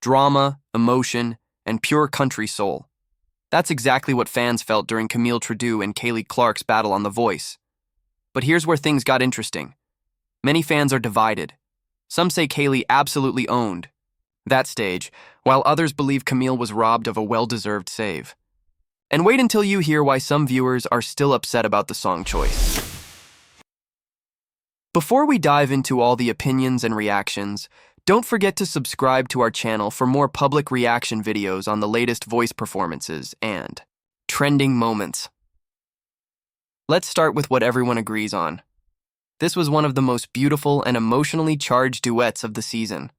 drama, emotion, and pure country soul. That's exactly what fans felt during Camille Tredoux and Kayleigh Clark's battle on The Voice. But here's where things got interesting. Many fans are divided. Some say Kayleigh absolutely owned that stage, while others believe Camille was robbed of a well-deserved save. And wait until you hear why some viewers are still upset about the song choice. Before we dive into all the opinions and reactions, don't forget to subscribe to our channel for more public reaction videos on the latest voice performances and trending moments. Let's start with what everyone agrees on. This was one of the most beautiful and emotionally charged duets of the season.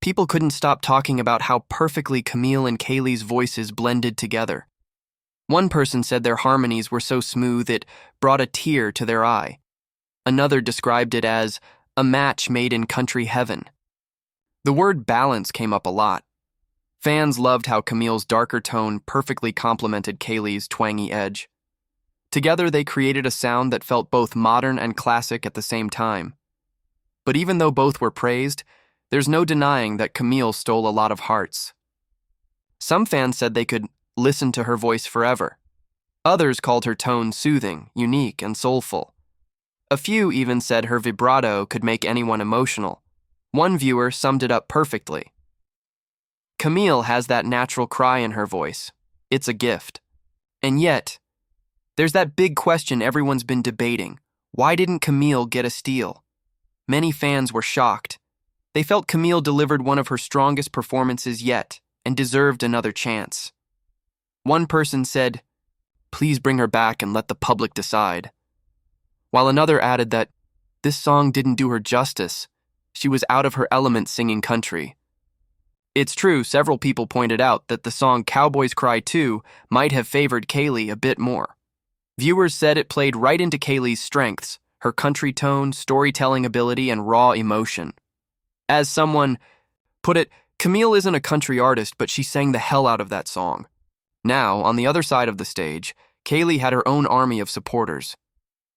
People couldn't stop talking about how perfectly Camille and Kayleigh's voices blended together. One person said their harmonies were so smooth it brought a tear to their eye. Another described it as a match made in country heaven. The word balance came up a lot. Fans loved how Camille's darker tone perfectly complemented Kayleigh's twangy edge. Together, they created a sound that felt both modern and classic at the same time. But even though both were praised, there's no denying that Camille stole a lot of hearts. Some fans said they could listen to her voice forever. Others called her tone soothing, unique, and soulful. A few even said her vibrato could make anyone emotional. One viewer summed it up perfectly. Camille has that natural cry in her voice. It's a gift. And yet, there's that big question everyone's been debating. Why didn't Camille get a steal? Many fans were shocked. They felt Camille delivered one of her strongest performances yet and deserved another chance. One person said, "Please bring her back and let the public decide." While another added that this song didn't do her justice. She was out of her element singing country. It's true, several people pointed out that the song Cowboys Cry Too might have favored Kayleigh a bit more. Viewers said it played right into Kayleigh's strengths, her country tone, storytelling ability, and raw emotion. As someone put it, Camille isn't a country artist, but she sang the hell out of that song. Now, on the other side of the stage, Kayleigh had her own army of supporters.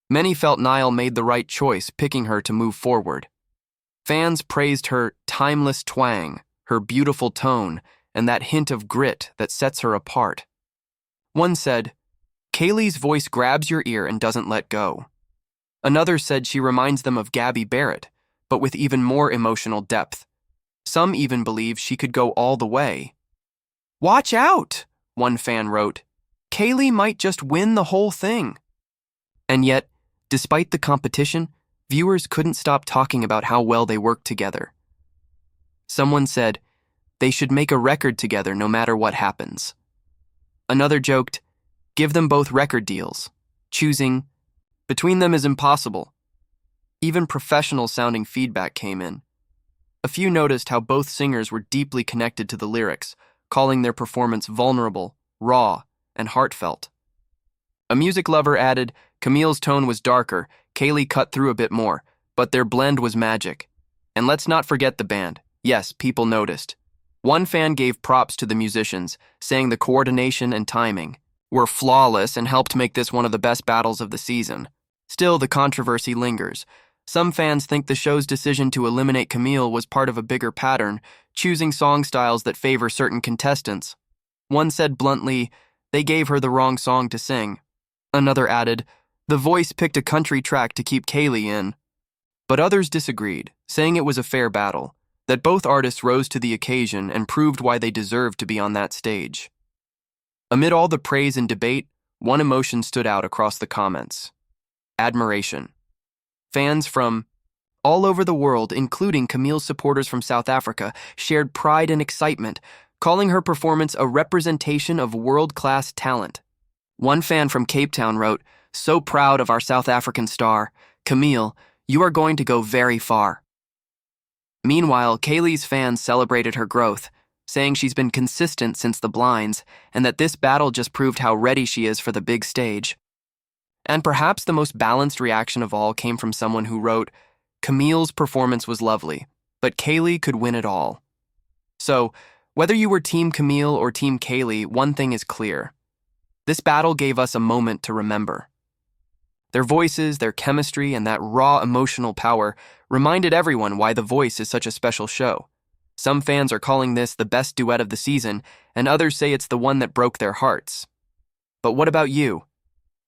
Many felt Niall made the right choice, picking her to move forward. Fans praised her timeless twang, her beautiful tone, and that hint of grit that sets her apart. One said, "Kayleigh's voice grabs your ear and doesn't let go." Another said she reminds them of Gabby Barrett, but with even more emotional depth. Some even believe she could go all the way. "Watch out," one fan wrote. "Kayleigh might just win the whole thing." And yet, despite the competition, viewers couldn't stop talking about how well they worked together. Someone said, "They should make a record together no matter what happens." Another joked, "Give them both record deals. Choosing between them is impossible." Even professional-sounding feedback came in. A few noticed how both singers were deeply connected to the lyrics, calling their performance vulnerable, raw, and heartfelt. A music lover added, Camille's tone was darker, Kayleigh cut through a bit more, but their blend was magic. And let's not forget the band. Yes, people noticed. One fan gave props to the musicians, saying the coordination and timing were flawless and helped make this one of the best battles of the season. Still, the controversy lingers. Some fans think the show's decision to eliminate Camille was part of a bigger pattern, choosing song styles that favor certain contestants. One said bluntly, they gave her the wrong song to sing. Another added, The Voice picked a country track to keep Kayleigh in. But others disagreed, saying it was a fair battle, that both artists rose to the occasion and proved why they deserved to be on that stage. Amid all the praise and debate, one emotion stood out across the comments. Admiration. Fans from all over the world, including Camille's supporters from South Africa, shared pride and excitement, calling her performance a representation of world-class talent. One fan from Cape Town wrote, "So proud of our South African star. Camille, you are going to go very far." Meanwhile, Kayleigh's fans celebrated her growth, saying she's been consistent since the blinds and that this battle just proved how ready she is for the big stage. And perhaps the most balanced reaction of all came from someone who wrote, Camille's performance was lovely, but Kayleigh could win it all. So, whether you were Team Camille or Team Kayleigh, one thing is clear. This battle gave us a moment to remember. Their voices, their chemistry, and that raw emotional power reminded everyone why The Voice is such a special show. Some fans are calling this the best duet of the season, and others say it's the one that broke their hearts. But what about you?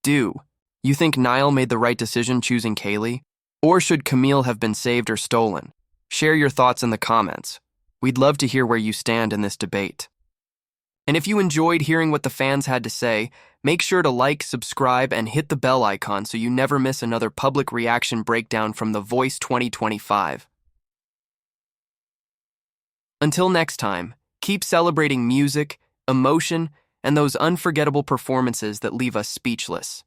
Do you think Niall made the right decision choosing Kayleigh? Or should Camille have been saved or stolen? Share your thoughts in the comments. We'd love to hear where you stand in this debate. And if you enjoyed hearing what the fans had to say, make sure to like, subscribe, and hit the bell icon so you never miss another public reaction breakdown from The Voice 2025. Until next time, keep celebrating music, emotion, and those unforgettable performances that leave us speechless.